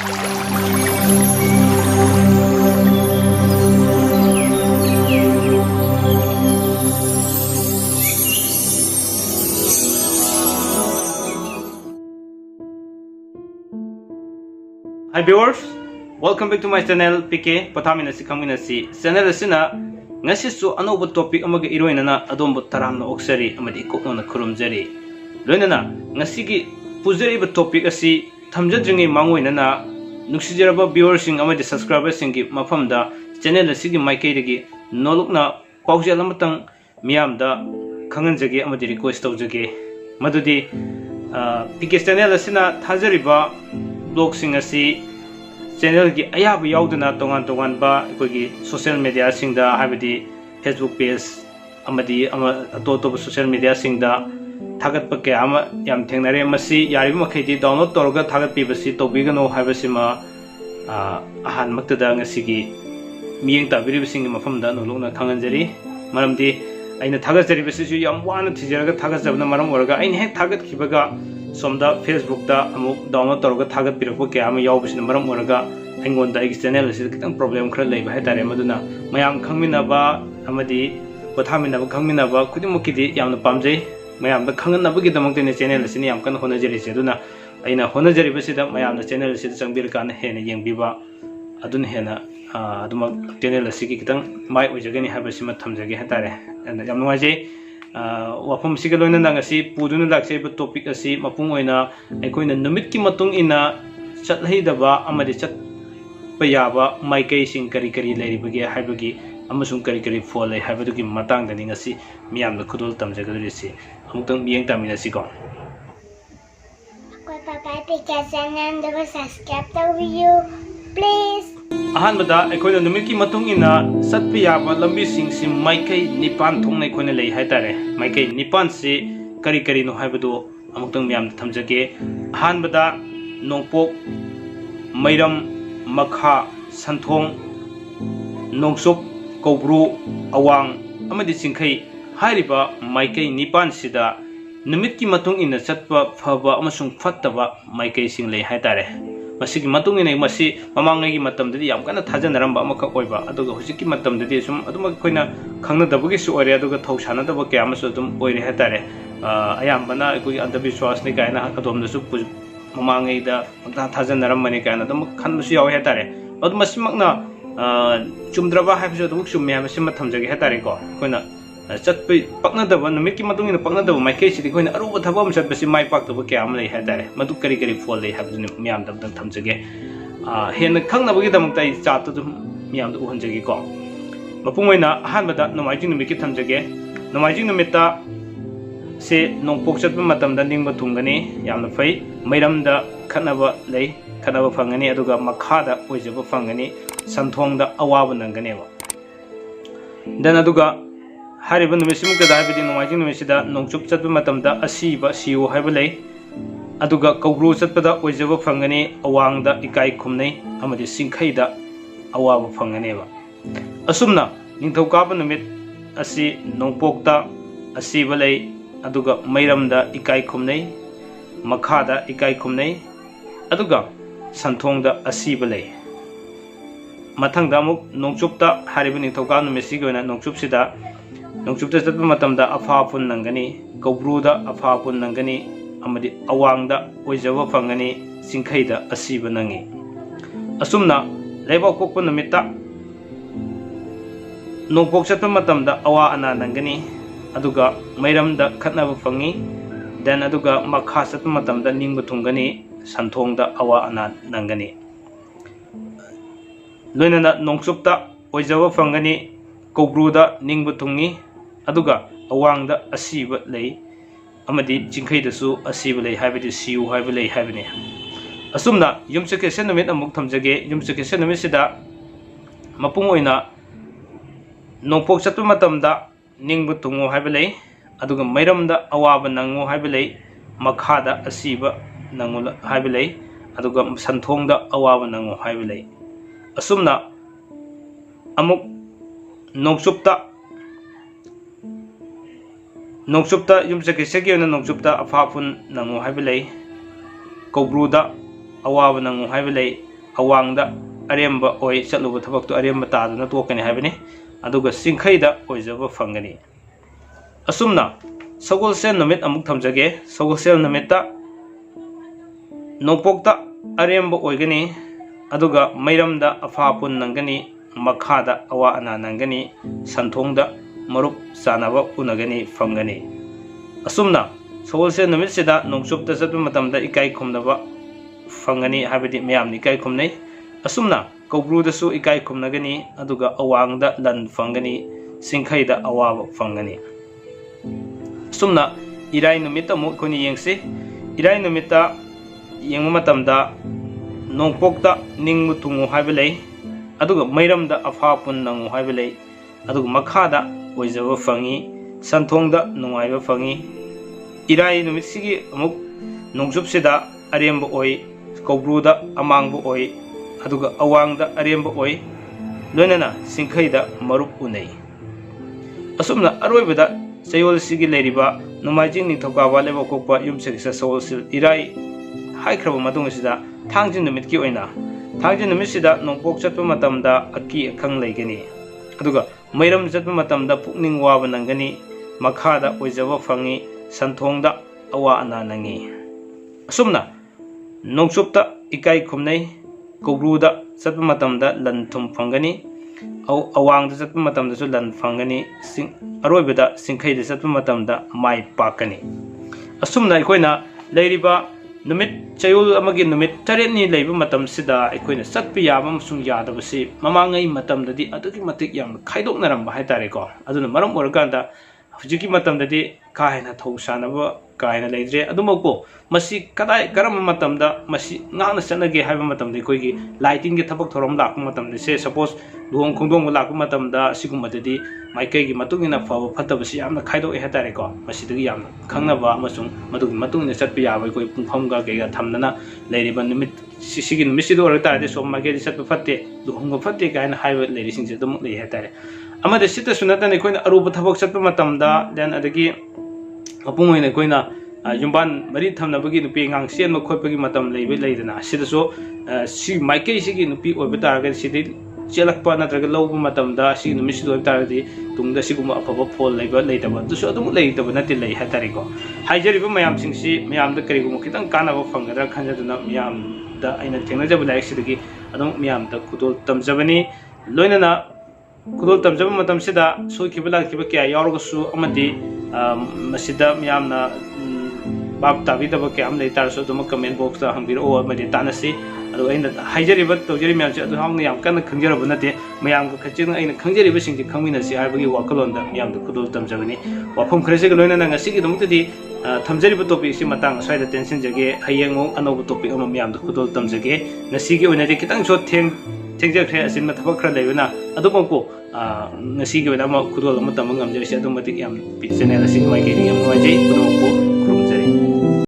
Hi viewers, welcome back to my channel PK POTHAMINASI KHANGMINASI channel asina ngasi su anoba topic amaga iroinana adombo taramna oksari amadi koknona khurumjari loinana ngasi gi pujari ba topic asi thamjadringi mangoinana nuksijaraba viewers sing amadi subscribers sing gi mafamda channel asigi Maikei dagi nolokna paujal amatang miyamda khanganjagi amadi request tawjage madudi PK channel asina thajariba blog sing asi channel gi ayaba yaudana tongan tongan ba kogi social media sing da habidi Facebook page amadi to social media sing da thagat pa ke ama yam thengnare masi yari makhedi download torga thagat pi basi to bigano habasima ahan makta da ngasi gi miyeng ta biri sing mafam da no lungna khanganjari maramdi aina thagat jari basi su yam wana thijaraga thagat jabna maram oraga ain he thagat khibaga somda Facebook da amuk download torga thagat pirako ke ama yaubisina maram oraga aingonda igi channel asi kitang problem khra leiba hetare maduna mayam khangminaba amadi pothaminaba khangminaba khudimukidi yamna pamjai mayam da khanganaba gi damakte channel asi ni yam kan honajari se duna aina honajari basida mayam da channel asi changbir kan hena yengbiba adun hena aduma channel asi ki kitang mai ojagani habasima thamjage hetare yam nuaje wafam siga loina nangasi puduna lakse ba topic asi mapung oina aikoina numitki matung ina chathidaba amadi chat payaba Maikei sing kari kari leiribage haibagi amasung kari kari folai haibadugi matang dani ngasi miyamda khudul tamjagadurisi amutang miyeng taminasi ko Koi papa pika channel da subscribe tawbiyo please ahanbada aikoina numitki matung ina satpayaba lambi sing si Maikei nipan thongnai khone lei haitare Maikei nipan si kari kari no haibadu amutang miyamda thamjage ahanbada nongpok mairam makha santhong nongsop kobru awang amadi singkhai hairiba Maikei nipan sida numitki matung ina chatpa phaba amasung fattaba Maikei sing lei haitare masigi matung ina masi mamangai gi matamdadi yam kana thajanaramba amaka oiba aduga hujiki matamdadi sum aduma koina khangna dabagi su ore aduga thaushana daba ke amasu dum oire haitare ayambana koi andabishwas ni kaina adomda su mamangai da thajanarambani kaina dum khanbusu yaw haitare aduma simakna chumdraba haibsu dum chummi habasi mathamjage haitare ko koina chatpai pakna daba numitki matung ina pakna daba Maikei sidi koina aruba thabam chatbasi mai pak daba ke am lei haitare madu kari kari fol lei habjuni miyam dam dam thamjage hena khangnabagi damakta I chat tu miyam du honjage ko mapungoina ahanbada nomaijing numiki thamjage nomaijing numita se nongpok chatpa matamda ningba thungani yamna fai mairamda khanaba lei khanaba phangani aduga makhada oijaba phangani santhongda awaba nanganeba dan aduga hariba numisim ka daibidi nomaijing numisida nongchup chatpa matamda asiba siu haiba lei aduga kawru chatpada oijaba phangani awangda ikai khumnei amadi singkhaida awaba phanganeba asumna ningthokaba numit asi nongpokta asiba lei aduga mairamda ikai khumnei makhada ikai khumnei aduga santhongda asiba lei mathangda amuk nongchupta hariba ningthoka numisiga oina nongchupsida nongchupta chatpa matamda afa pun nangani kobruda afa pun nangani amadi awangda oijaba phangani singkhaida asiba nangi asumna leiba kokpa numita nongpok chatpa matamda awa ana nangani aduga mairamda khatnaba phangi dan aduga makha chatpa matamda ningba thungani santhongda awa ana nangani loinana nongchupta oijaba phangani kobruda ningba thungi aduga awangda asiba lei amadi jingkhaidasu asiba lei haibidi siu haiba lei haibini asumna yumchake senumit amuk thamjage yumchake senumit sida mapung oina nongpok chatpa matamda ningbu tungu haiba lei aduga mairamda awaba nangu haiba lei makhada asiba nangu haiba lei aduga santhongda awaba nangu haiba lei asumna amuk nongchupta yumchake segi ona nongchupta afapun nangu haiba lei kobruda awaba nangu haiba lei awangda aremba oi chatluba thabak tu aremba taduna tokani haibani aduga singkhaida oijaba phangani asumna Sagolsel numit amuk thamjage Sagolsel numita nopokta aremba oigani aduga mairamda afapun nangani makhada awa ana nangani santhongda marup sanaba unagani phangani asumna Sagolsel numit sida nongchupta satpa matamda ikai khumnaba phangani habidi mayamni ikai khumnai asumna Kobru dasu ikai khumnagani aduga awangda lan phangani singkhaida awaba phangani asumna irai numita mu khoni yengsi irai numita yengma matamda nongpokta ningmu tungu haibalai aduga mairamda afapun nangu haibalai aduga makhada oijaba phangi santhongda nungaiba phangi irai numit sigi amuk nongchupsida aremba oi Kobruda amangba oi aduga awangda aremba oi loinana singkhaida marup unai asumna aroibada sayol sigi leiriba numaijing ni thokaba leba kokpa yumsekisa sawolsil irai haikraba matung sida thangjin numit ki oina thangjin numit sida nongpok chatpa matamda aki akhang leigani aduga mairam chatpa matamda pukning waba nangani makhada oijaba phangi santhongda awa ana nangi asumna nongchupta ikai khumnai Kobruda chatpa matamda lan thum phangani awangda chatpa matamda su lan phangani aroibada singkhaida chatpa matamda mai pakani asumna ikoina leiriba numit chayul amagi numit tareni leiba matam sida ikoina chatpa yaba amsung yadabasi mamangai matamdadi adugi matik yam khaidoknaramba haitare ko aduna maram organda hujiki matamdadi kaina thausanaba kaina leidre adumako masi kadai karam matamda masi ngana sanage haiba matamda koigi lighting ge thabak thorom lak matamda se suppose luhong khongdong lak matamda sigumadi maikei gi matungina fawa phatabasi yamna khaido e hatare ko masi dagi yamna khangnaba amasung madugi matungina chatpi yabai koi pungpham ga ge ga thamnana leiriba numit sigi numit sido orta de som mage chatpa phatte luhong phatte kaina haiba leiri singse dum lei hatare amade sita sunata ne koina aruba thabak chatpa matamda then adagi apung oina koina yumban mari thamnabagi nupi ngang sen khotpagi matam leibe leidana sidaso si maikei sigi nupi oiba targa sidi chelakpa natraga lawba matamda si numi sido taradi tungda siguma afaba phol leiba leidaba dusu adum leidaba nati lei hatari ko haijariba mayam singsi mayamda kariguma kitang kanaba phangada khanjaduna mayamda aina thengnajaba laik sidagi adum mayamda kudol tamjabani loinana kudol tamjaba matam sida soikibala kiba kya yarogasu amati masida mayamna bab tabi daba kyam lei tar so dum comment box ta hambir o madi tanasi adu aina haijari bat tojari myam adu hang yam kan khangjara bunate mayam ka khaching aina khangjari ba singji khangminasi haibagi wakalon da myam da kudul tamjagani wafam khrese ga loina nanga sigi dum tadi thamjari ba topic si matang asai da tension jage hayeng ong anob topic am myam da kudul tamjage ngasigi oina de kitang so thengjakre asin ma thabak khra leibana adu ko ngasigi oina ma kudul am tam ngamjari si adu matik yam channel asing mai ke yam wajai adu ko